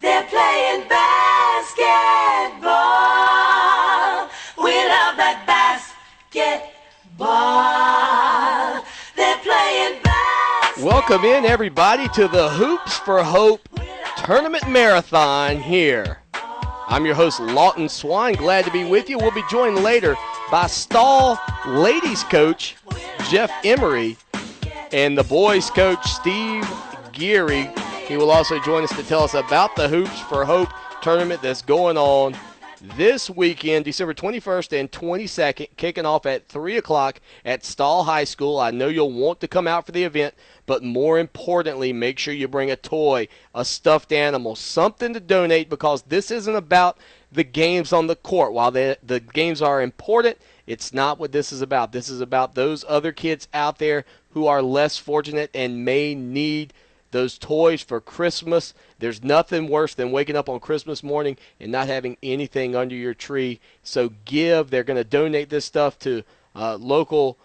They're playing basketball. We love that basketball. They're playing basketball. Welcome in, everybody, to the Hoops for Hope Tournament Marathon here. I'm your host, Lawton Swan. Glad to be with you. We'll be joined later by Stall ladies coach Jeff Emery and the boys coach Steve Geary. He will also join us to tell us about the Hoops for Hope tournament that's going on this weekend, December 21st and 22nd, kicking off at 3 o'clock at Stall High School. I know you'll want to come out for the event, but more importantly, make sure you bring a toy, a stuffed animal, something to donate, because this isn't about the games on the court. While the games are important, it's not what this is about. This is about those other kids out there who are less fortunate and may need those toys for Christmas. There's nothing worse than waking up on Christmas morning and not having anything under your tree. So give. They're going to donate this stuff to local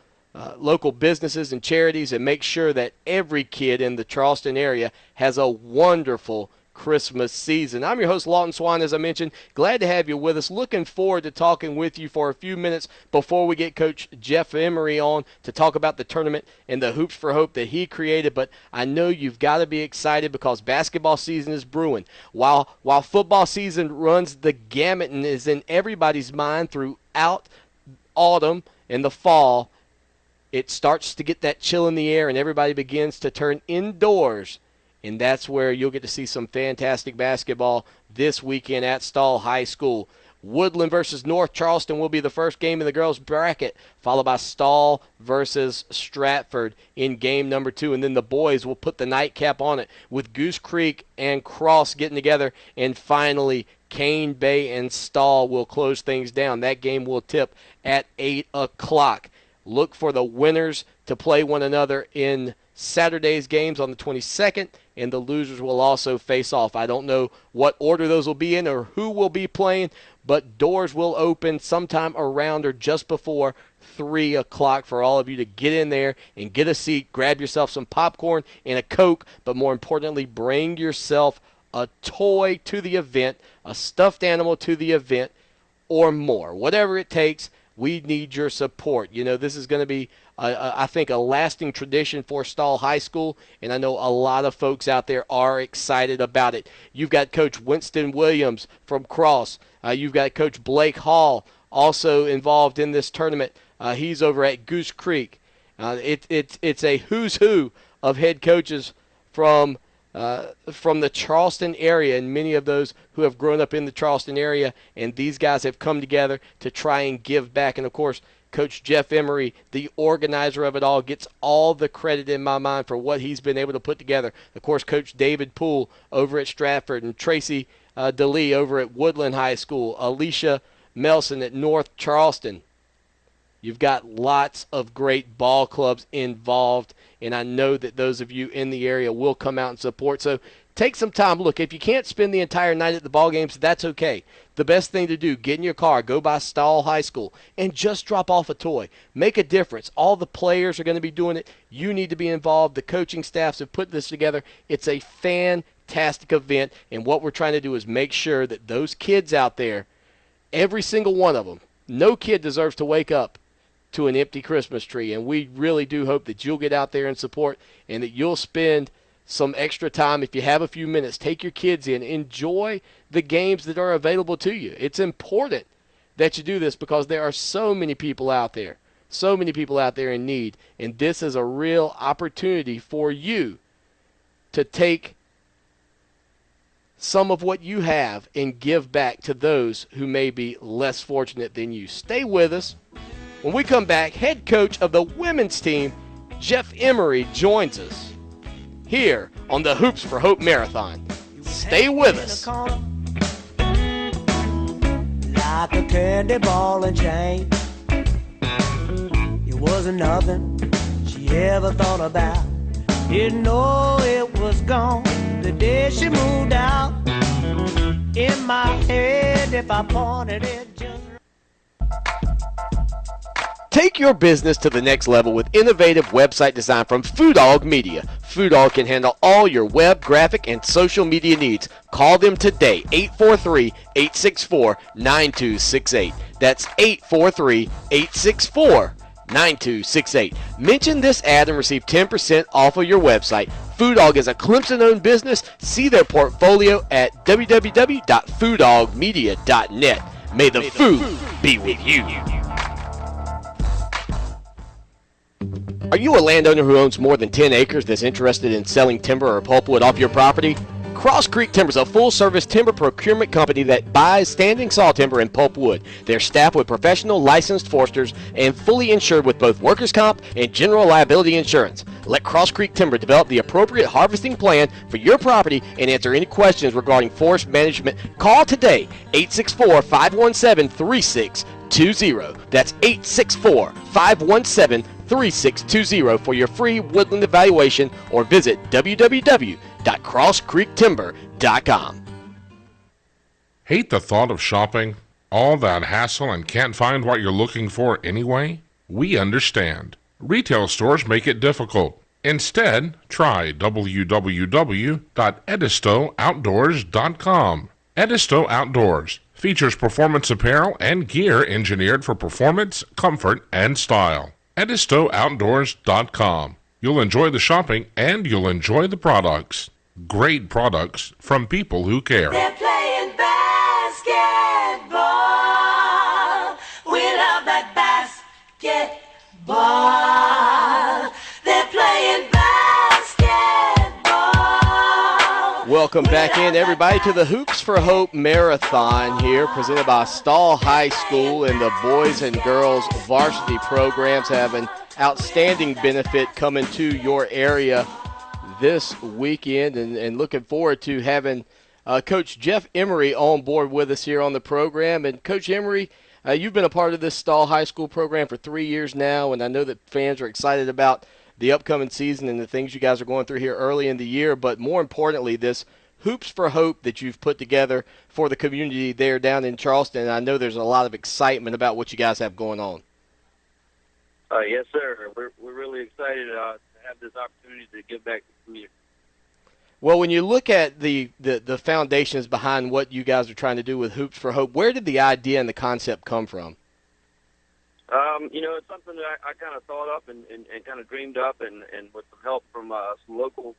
businesses and charities, and make sure that every kid in the Charleston area has a wonderful Christmas season. I'm your host, Lawton Swan, as I mentioned. Glad to have you with us. Looking forward to talking with you for a few minutes before we get Coach Jeff Emery on to talk about the tournament and the Hoops for Hope that he created. But I know you've got to be excited because basketball season is brewing. While football season runs the gamut and is in everybody's mind throughout autumn and the fall, it starts to get that chill in the air and everybody begins to turn indoors. And that's where you'll get to see some fantastic basketball this weekend at Stall High School. Woodland versus North Charleston will be the first game in the girls' bracket, followed by Stall versus Stratford in game number 2. And then the boys will put the nightcap on it with Goose Creek and Cross getting together. And finally, Cane Bay and Stall will close things down. That game will tip at 8 o'clock. Look for the winners to play one another in Saturday's games on the 22nd, and the losers will also face off. I don't know what order those will be in or who will be playing, but doors will open sometime around or just before 3 o'clock for all of you to get in there and get a seat, grab yourself some popcorn and a Coke, but more importantly, bring yourself a toy to the event, a stuffed animal to the event, or more. Whatever it takes, we need your support. You know, this is going to be, I think, a lasting tradition for Stall High School, and I know a lot of folks out there are excited about it. You've got Coach Winston Williams from Cross. You've got Coach Blake Hall also involved in this tournament. He's over at Goose Creek. It's a who's who of head coaches from the Charleston area, and many of those who have grown up in the Charleston area, and these guys have come together to try and give back. And of course, Coach Jeff Emery, the organizer of it all, gets all the credit in my mind for what he's been able to put together. Of course, Coach David Poole over at Stratford, and Tracy DeLee over at Woodland High School, Alicia Melson at North Charleston. You've got lots of great ball clubs involved, and I know that those of you in the area will come out and support. So take some time. Look, if you can't spend the entire night at the ball games, that's okay. The best thing to do, get in your car, go by Stall High School, and just drop off a toy. Make a difference. All the players are going to be doing it. You need to be involved. The coaching staffs have put this together. It's a fantastic event, and what we're trying to do is make sure that those kids out there, every single one of them, no kid deserves to wake up to an empty Christmas tree, and we really do hope that you'll get out there and support, and that you'll spend some extra time. If you have a few minutes, take your kids in, enjoy the games that are available to you. It's important that you do this because there are so many people out there in need, and this is a real opportunity for you to take some of what you have and give back to those who may be less fortunate than you. Stay with us. When we come back, head coach of the women's team, Jeff Emery, joins us here on the Hoops for Hope Marathon. Stay with us. Like a candy ball and chain. It wasn't nothing she ever thought about. Didn't know it was gone the day she moved out. In my head, if I pointed it just Take your business to the next level with innovative website design from Foodog Media. Foodog can handle all your web, graphic, and social media needs. Call them today, 843-864-9268. That's 843-864-9268. Mention this ad and receive 10% off of your website. Foodog is a Clemson-owned business. See their portfolio at www.foodogmedia.net. May the food be with you. Are you a landowner who owns more than 10 acres that's interested in selling timber or pulpwood off your property? Cross Creek Timber is a full-service timber procurement company that buys standing saw timber and pulpwood. They're staffed with professional licensed foresters and fully insured with both workers' comp and general liability insurance. Let Cross Creek Timber develop the appropriate harvesting plan for your property and answer any questions regarding forest management. Call today, 864-517-3620. That's 864-517-3620 for your free woodland evaluation, or visit www.crosscreektimber.com. Hate the thought of shopping? All that hassle and can't find what you're looking for anyway? We understand. Retail stores make it difficult. Instead, try www.edistooutdoors.com. Edisto Outdoors features performance apparel and gear engineered for performance, comfort, and style. EdistoOutdoors.com. You'll enjoy the shopping and you'll enjoy the products. Great products from people who care. They're playing basketball. We love that basketball. They're playing basketball. Welcome back in, everybody, to the Hoops for Hope Marathon here, presented by Stall High School, and the boys and girls varsity programs have an outstanding benefit coming to your area this weekend, and looking forward to having Coach Jeff Emery on board with us here on the program. And Coach Emery, you've been a part of this Stall High School program for 3 years now, and I know that fans are excited about the upcoming season and the things you guys are going through here early in the year, but more importantly, this Hoops for Hope that you've put together for the community there down in Charleston. I know there's a lot of excitement about what you guys have going on. Yes, sir. We're really excited to have this opportunity to give back to the community. Well, when you look at the foundations behind what you guys are trying to do with Hoops for Hope, where did the idea and the concept come from? It's something that I kind of thought up and kind of dreamed up, and with some help from some local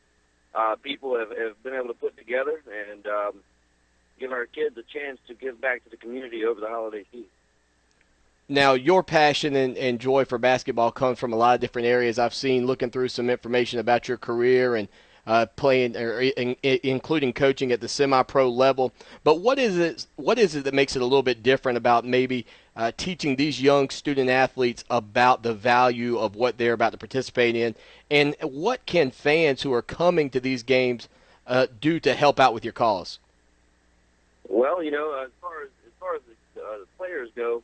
people have been able to put together and give our kids a chance to give back to the community over the holiday season. Now, your passion and joy for basketball comes from a lot of different areas. I've seen, looking through some information about your career and playing, including coaching at the semi-pro level. But what is it that makes it a little bit different about maybe teaching these young student athletes about the value of what they're about to participate in? And what can fans who are coming to these games do to help out with your cause? Well, as far as the players go,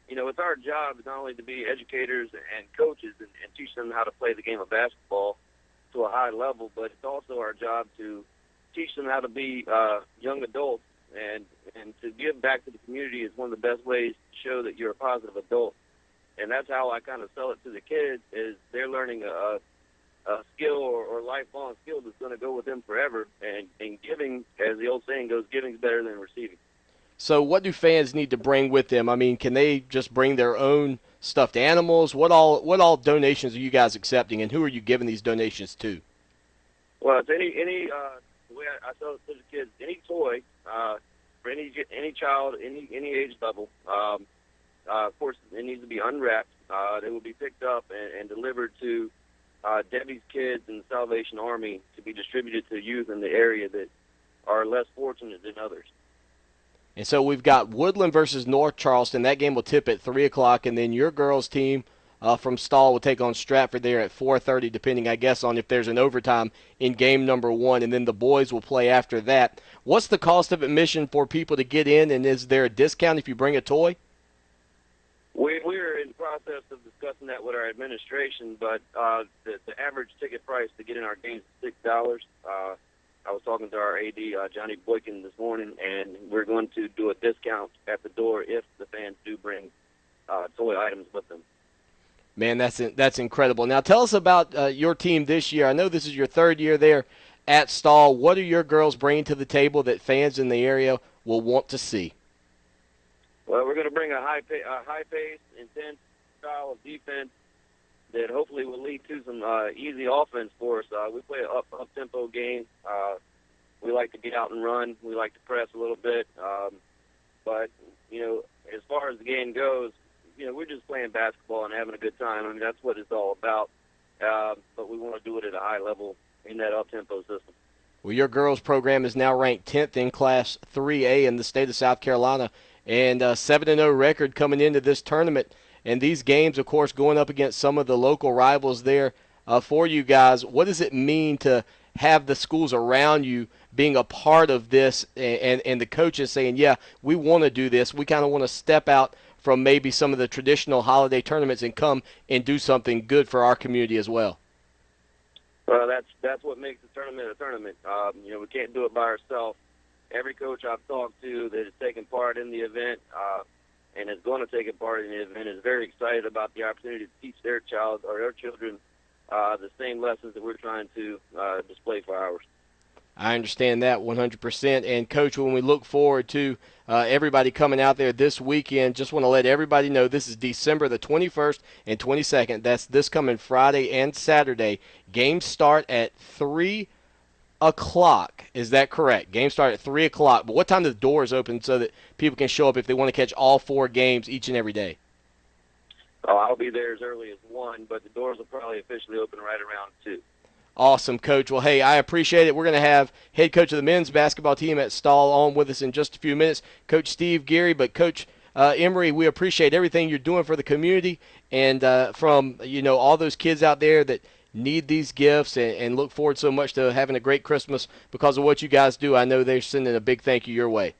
it's our job not only to be educators and coaches and teach them how to play the game of basketball to a high level, but it's also our job to teach them how to be young adults, and to give back to the community is one of the best ways to show that you're a positive adult. And that's how I kind of sell it to the kids, is they're learning a skill or lifelong skill that's going to go with them forever. And giving, as the old saying goes, giving is better than receiving. So what do fans need to bring with them? I mean, can they just bring their own stuffed animals? What all donations are you guys accepting, and who are you giving these donations to? Well, it's any the way I tell it to the kids, any toy for any child, any age level. Of course, it needs to be unwrapped. They will be picked up and delivered to Debbie's Kids and the Salvation Army to be distributed to youth in the area that are less fortunate than others. And so we've got Woodland versus North Charleston. That game will tip at 3 o'clock, and then your girls' team from Stall will take on Stratford there at 4:30, depending, I guess, on if there's an overtime in game number 1, and then the boys will play after that. What's the cost of admission for people to get in, and is there a discount if you bring a toy? We're in the process of discussing that with our administration, but the average ticket price to get in our games is $6. I was talking to our AD, Johnny Boykin, this morning, and we're going to do a discount at the door if the fans do bring toy items with them. Man, that's incredible. Now tell us about your team this year. I know this is your third year there at Stahl. What are your girls bringing to the table that fans in the area will want to see? Well, we're going to bring a high-paced, intense style of defense that hopefully will lead to some easy offense for us. We play an up-tempo game. We like to get out and run. We like to press a little bit. But, as far as the game goes, we're just playing basketball and having a good time. I mean, that's what it's all about. But we want to do it at a high level in that up-tempo system. Well, your girls' program is now ranked 10th in Class 3A in the state of South Carolina, and 7-0 record coming into this tournament. And these games, of course, going up against some of the local rivals there for you guys. What does it mean to have the schools around you being a part of this and the coaches saying, yeah, we want to do this. We kind of want to step out from maybe some of the traditional holiday tournaments and come and do something good for our community as well? Well, that's what makes the tournament a tournament. We can't do it by ourselves. Every coach I've talked to that has taken part in the event and is going to take a part in the event is very excited about the opportunity to teach their child or their children the same lessons that we're trying to display for ours. I understand that 100%. And, Coach, when we look forward to everybody coming out there this weekend, just want to let everybody know this is December the 21st and 22nd. That's this coming Friday and Saturday. Games start at 3 o'clock. Is that correct? Games start at 3 o'clock. But what time do the doors open so that people can show up if they want to catch all 4 games each and every day? Oh, I'll be there as early as 1, but the doors will probably officially open right around 2. Awesome, Coach. Well, hey, I appreciate it. We're going to have head coach of the men's basketball team at Stahl on with us in just a few minutes, Coach Steve Geary. But, Coach Emery, we appreciate everything you're doing for the community and from, all those kids out there that need these gifts and look forward so much to having a great Christmas because of what you guys do. I know they're sending a big thank you your way.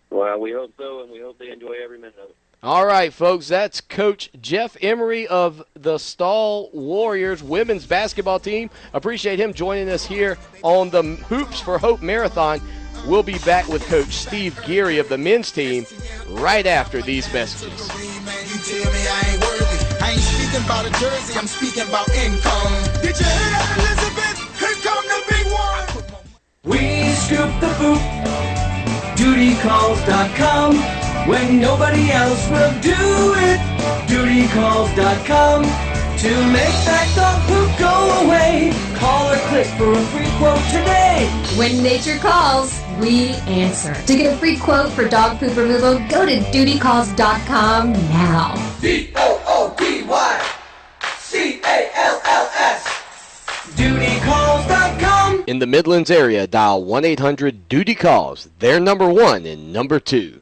Well, we hope so, and we hope they enjoy every minute of it. All right, folks, that's Coach Jeff Emery of the Stahl Warriors women's basketball team. Appreciate him joining us here on the Hoops for Hope Marathon. We'll be back with Coach Steve Geary of the men's team right after these messages. You tell me I ain't worthy. I ain't speaking about a jersey, I'm speaking about income. Did you hear that, Elizabeth? Here come the big one. We scoop the boot, dutycalls.com. When nobody else will do it, dutycalls.com. To make that dog poop go away, call or click for a free quote today. When nature calls, we answer. To get a free quote for dog poop removal, go to dutycalls.com now. DOODYCALLS. Dutycalls.com. In the Midlands area, dial 1-800-DUTY-CALLS. They're number 1 and number 2.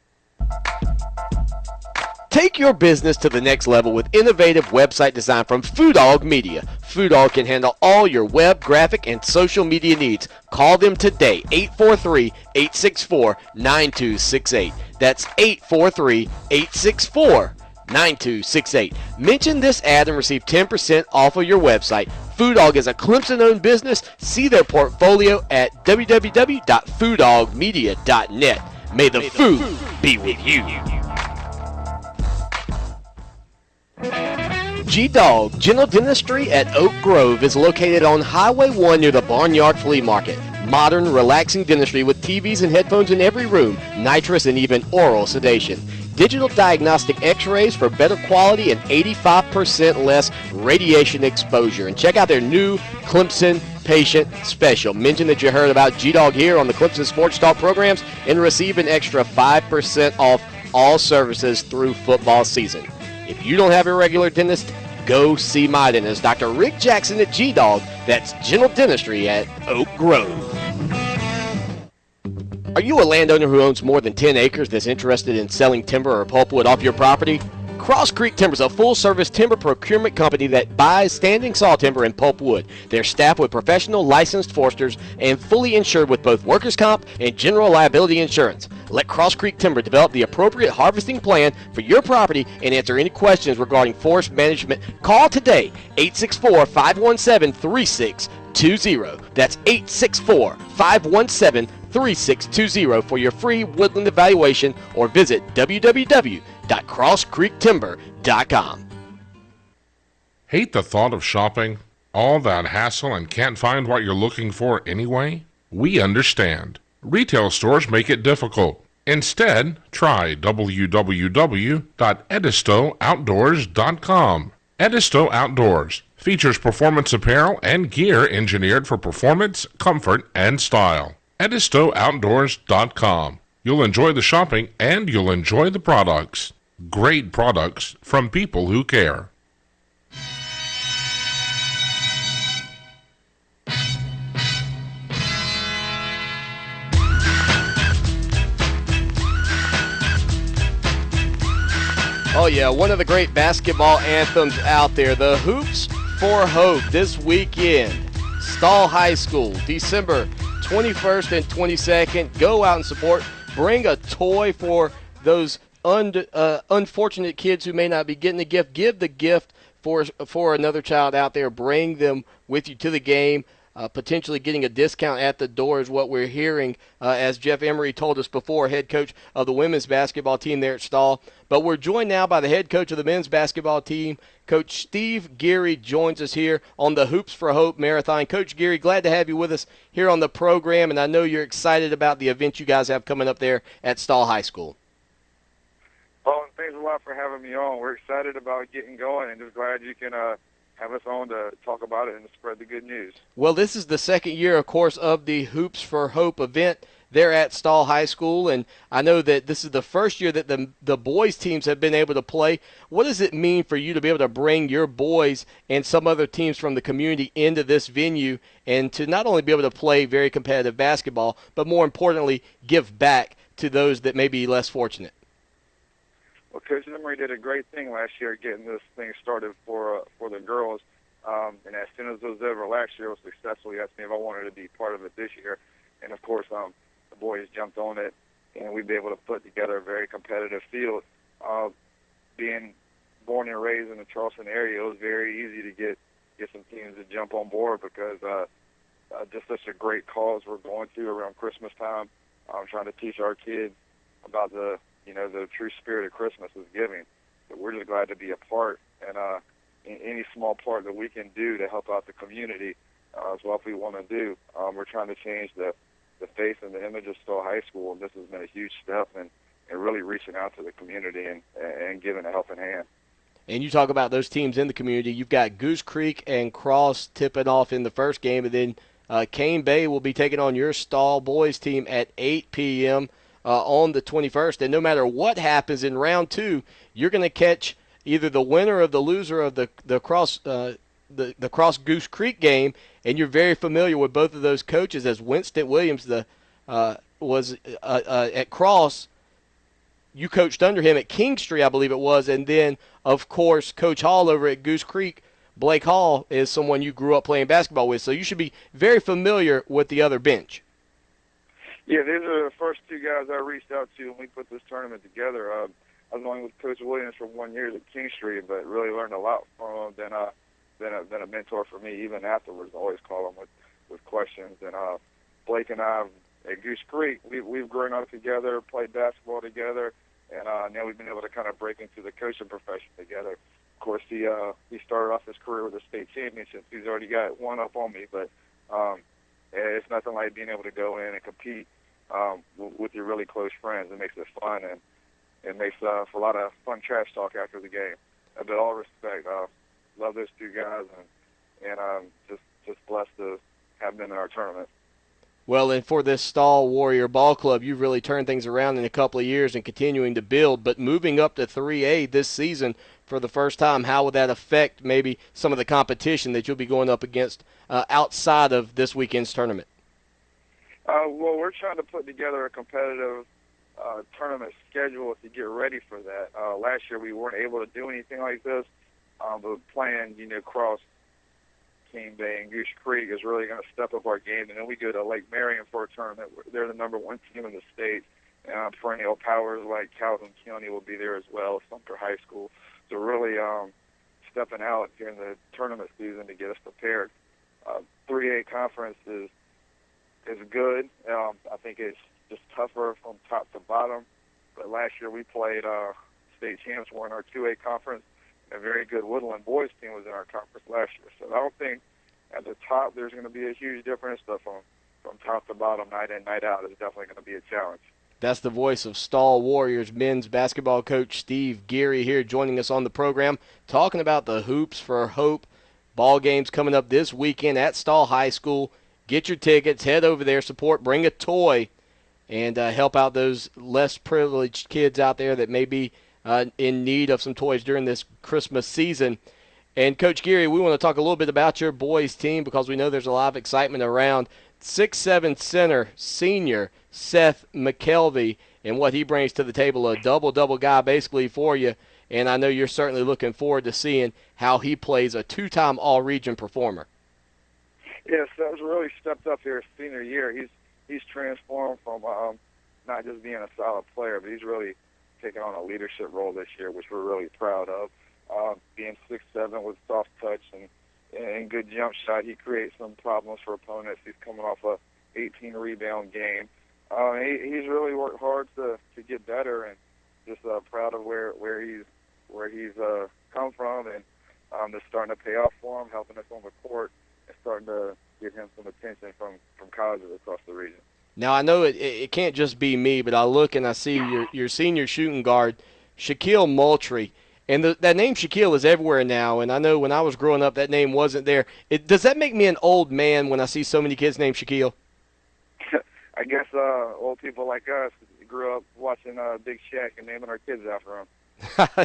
Take your business to the next level with innovative website design from Foodog Media. Foodog can handle all your web, graphic, and social media needs. Call them today, 843-864-9268. That's 843-864-9268. Mention this ad and receive 10% off of your website. Foodog is a Clemson-owned business. See their portfolio at www.foodogmedia.net. May the food be with you. G-Dog General Dentistry at Oak Grove is located on Highway 1 near the Barnyard Flea Market. Modern, relaxing dentistry with TVs and headphones in every room, nitrous and even oral sedation. Digital diagnostic x-rays for better quality and 85% less radiation exposure. And check out their new Clemson Patient Special. Mention that you heard about G-Dog here on the Clemson Sports Talk programs and receive an extra 5% off all services through football season. If you don't have a regular dentist, go see my dentist, Dr. Rick Jackson at G-Dog. That's General Dentistry at Oak Grove. Are you a landowner who owns more than 10 acres that's interested in selling timber or pulpwood off your property? Cross Creek Timber is a full-service timber procurement company that buys standing saw timber and pulpwood. They're staffed with professional licensed foresters and fully insured with both workers' comp and general liability insurance. Let Cross Creek Timber develop the appropriate harvesting plan for your property and answer any questions regarding forest management. Call today, 864-517-3620. That's 864-517-3620 for your free woodland evaluation or visit www.crosscreektimber.com. Hate the thought of shopping? All that hassle and can't find what you're looking for anyway? We understand. Retail stores make it difficult. Instead, try www.edistooutdoors.com. Edisto Outdoors features performance apparel and gear engineered for performance, comfort, and style. EdistoOutdoors.com. You'll enjoy the shopping and you'll enjoy the products. Great products from people who care. Oh, yeah, one of the great basketball anthems out there, the Hoops for Hope, this weekend. Stall High School, December 21st and 22nd. Go out and support. Bring a toy for those unfortunate kids who may not be getting the gift. Give the gift for another child out there. Bring them with you to the game. Potentially getting a discount at the door is what we're hearing, as Jeff Emery told us before, head coach of the women's basketball team there at Stall. But we're joined now by the head coach of the men's basketball team. Coach Steve Geary joins us here on the Hoops for Hope Marathon. Coach Geary, glad to have you with us here on the program, and I know you're excited about the event you guys have coming up there at Stall High School. Well, and thanks a lot for having me on. We're excited about getting going and just glad you can have us on to talk about it and spread the good news. Well, this is the second year, of course, of the Hoops for Hope event there at Stall High School, and I know that this is the first year that the boys teams have been able to play. What does it mean for you to be able to bring your boys and some other teams from the community into this venue and to not only be able to play very competitive basketball, but more importantly, give back to those that may be less fortunate? Well, Coach Emery did a great thing last year getting this thing started for the girls. And as soon as it was over last year, it was successful. He asked me if I wanted to be part of it this year. And, of course, the boys jumped on it, and we'd be able to put together a very competitive field. Being born and raised in the Charleston area, it was very easy to get some teams to jump on board because just such a great cause we're going through around Christmas time. Trying to teach our kids about the true spirit of Christmas is giving. So we're just glad to be a part, and in any small part that we can do to help out the community is what we want to do. We're trying to change the face and the image of Stall High School, and this has been a huge step in really reaching out to the community and giving a helping hand. And you talk about those teams in the community. You've got Goose Creek and Cross tipping off in the first game, and then Cane Bay will be taking on your Stall boys team at 8 p.m. On the 21st. And no matter what happens in round two, you're going to catch either the winner or the loser of the Cross Goose Creek game, and you're very familiar with both of those coaches, as Winston Williams was at Cross. You coached under him at Kingstree, I believe it was, and then, of course, Coach Hall over at Goose Creek, Blake Hall, is someone you grew up playing basketball with, so you should be very familiar with the other bench. Yeah, these are the first two guys I reached out to when we put this tournament together. I was only with Coach Williams for 1 year at Kingstree, but really learned a lot from him. Been a mentor for me even afterwards. I always call him with questions. And Blake and I at Goose Creek, we've grown up together, played basketball together, and now we've been able to kind of break into the coaching profession together. Of course, he started off his career with a state championship. He's already got one up on me, but it's nothing like being able to go in and compete with your really close friends. It makes it fun, and it makes for a lot of fun trash talk after the game. But all respect, love those two guys, and just blessed to have them in our tournament. Well, and for this Stall Warrior Ball Club, you've really turned things around in a couple of years and continuing to build. But moving up to 3A this season for the first time, how would that affect maybe some of the competition that you'll be going up against outside of this weekend's tournament? Well, we're trying to put together a competitive tournament schedule to get ready for that. Last year we weren't able to do anything like this, but playing, Cross, Cane Bay, and Goose Creek is really going to step up our game. And then we go to Lake Marion for a tournament. They're the number one team in the state. Perennial powers like Calhoun County will be there as well, Sumter High School. So really stepping out during the tournament season to get us prepared. 3A conference is good. I think it's just tougher from top to bottom. But last year we played state champs. We're in our 2A conference, a very good Woodland boys team was in our conference last year. So I don't think at the top there's going to be a huge difference, but from top to bottom, night in, night out, is definitely going to be a challenge. That's the voice of Stall Warriors men's basketball coach Steve Geary here joining us on the program, talking about the Hoops for Hope ball games coming up this weekend at Stall High School. Get your tickets, head over there, support, bring a toy, and help out those less privileged kids out there that may be in need of some toys during this Christmas season. And Coach Geary, we want to talk a little bit about your boys team because we know there's a lot of excitement around 6'7" center senior Seth McKelvey and what he brings to the table, a double-double guy basically for you. And I know you're certainly looking forward to seeing how he plays, a two-time all-region performer. Yes, Seth's really stepped up here his senior year. He's transformed from not just being a solid player, but he's really taken on a leadership role this year, which we're really proud of. Being 6'7" with soft touch and good jump shot, he creates some problems for opponents. He's coming off a 18 rebound game. He's really worked hard to get better, and just proud of where he's come from, and it's starting to pay off for him, helping us on the court, and starting to get him some attention from colleges across the region. Now, I know it can't just be me, but I look and I see your senior shooting guard, Shaquille Moultrie. And that name Shaquille is everywhere now, and I know when I was growing up that name wasn't there. Does that make me an old man when I see so many kids named Shaquille? I guess old people like us grew up watching Big Shaq and naming our kids after him.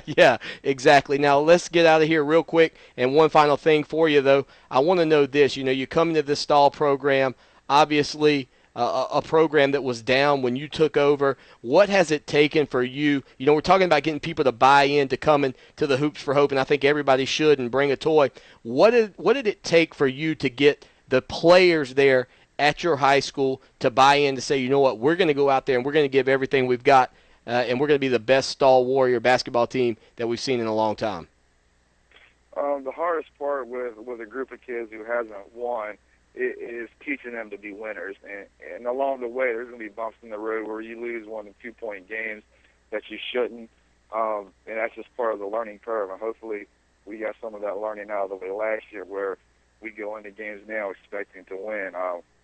Yeah, exactly. Now, let's get out of here real quick. And one final thing for you, though. I want to know this. You know, you come into this Stall program, obviously a program that was down when you took over. What has it taken for you? You know, we're talking about getting people to buy in to coming to the Hoops for Hope, and I think everybody should, and bring a toy. What did it take for you to get the players there at your high school to buy in, to say, you know what, we're going to go out there and we're going to give everything we've got, and we're going to be the best Stall Warrior basketball team that we've seen in a long time? The hardest part with a group of kids who hasn't won is teaching them to be winners. And along the way, there's going to be bumps in the road where you lose 1- and 2-point games that you shouldn't. And that's just part of the learning curve. And hopefully we got some of that learning out of the way last year, where we go into games now expecting to win.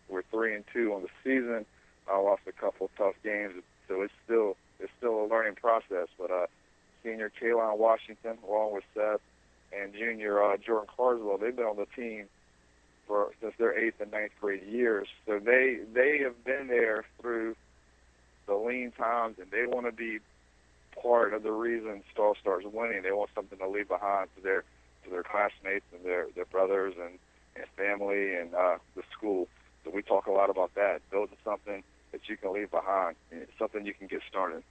We're 3-2 on the season. Lost a couple of tough games, so it's still a learning process. But senior Kaylon Washington, along with Seth, and junior Jordan Carswell, they've been on the team since their 8th and 9th grade years. So they have been there through the lean times, and they want to be part of the reason Stall starts winning. They want something to leave behind to their classmates and their brothers and family and the school. So we talk a lot about that. Building something that you can leave behind, something you can get started.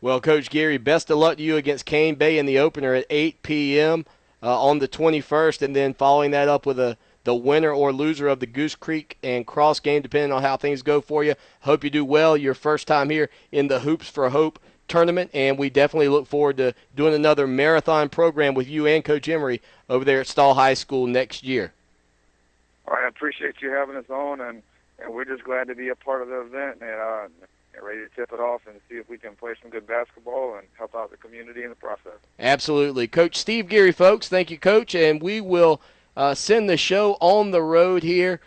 Well, Coach Geary, best of luck to you against Cane Bay in the opener at 8 p.m. On the 21st, and then following that up with the winner or loser of the Goose Creek and Cross game, depending on how things go for you. Hope you do well your first time here in the Hoops for Hope tournament, and we definitely look forward to doing another marathon program with you and Coach Emery over there at Stall High School next year. All right, I appreciate you having us on, and we're just glad to be a part of the event and ready to tip it off and see if we can play some good basketball and help out the community in the process. Absolutely. Coach Steve Geary, folks. Thank you, Coach, and we will send the show on the road here.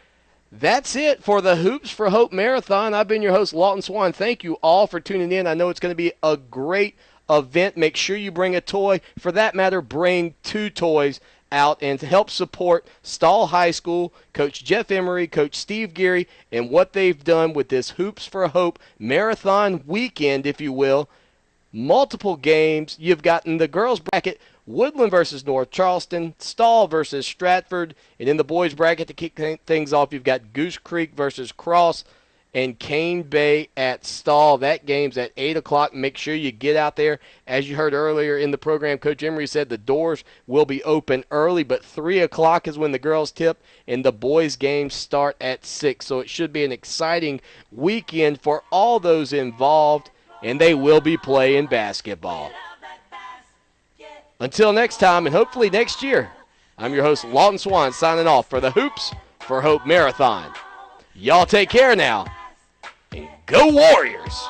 That's it for the Hoops for Hope Marathon. I've been your host, Lawton Swan. Thank you all for tuning in. I know it's going to be a great event. Make sure you bring a toy. For that matter, bring 2 toys out and to help support Stall High School, Coach Jeff Emery, Coach Steve Geary, and what they've done with this Hoops for Hope Marathon weekend, if you will. Multiple games. You've got in the girls bracket, Woodland versus North Charleston, Stall versus Stratford, and in the boys bracket to kick things off, you've got Goose Creek versus Cross and Cane Bay at Stall. That game's at 8 o'clock. Make sure you get out there. As you heard earlier in the program, Coach Emery said the doors will be open early, but 3 o'clock is when the girls tip, and the boys' games start at 6. So it should be an exciting weekend for all those involved, and they will be playing basketball. Until next time, and hopefully next year, I'm your host, Lawton Swan, signing off for the Hoops for Hope Marathon. Y'all take care now, and go Warriors!